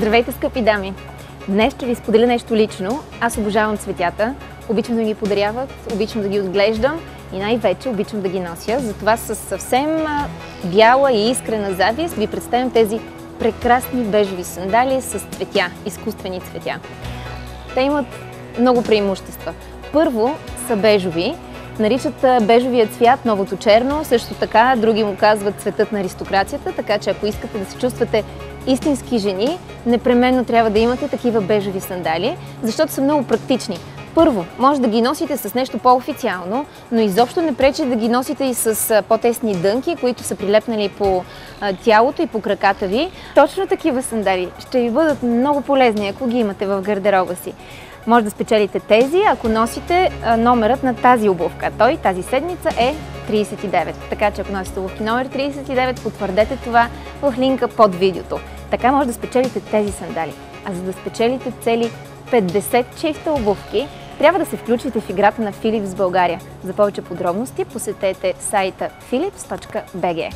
Здравейте, скъпи дами! Днес ще ви споделя нещо лично. Аз обожавам цветята, обичам да ги подаряват, обичам да ги отглеждам и най-вече обичам да ги нося. Затова със съвсем бяла и искрена завист ви представям тези прекрасни бежови сандали с цветя, изкуствени цветя. Те имат много преимущества. Първо са бежови. Наричат бежовия цвят новото черно, също така други му казват цветът на аристокрацията, така че ако искате да се чувствате истински жени, непременно трябва да имате такива бежови сандали, защото са много практични. Първо, може да ги носите с нещо по-официално, но изобщо не пречи да ги носите и с по-тесни дънки, които са прилепнали по тялото и по краката ви. Точно такива сандали ще ви бъдат много полезни, ако ги имате в гардероба си. Може да спечелите тези, ако носите номерът на тази обувка. Той тази седмица е 39. Така че ако носите обувки номер 39, потвърдете това в линка под видеото. Така може да спечелите тези сандали. А за да спечелите цели 50 чифта обувки, трябва да се включите в играта на Philips България. За повече подробности посетете сайта philips.bg.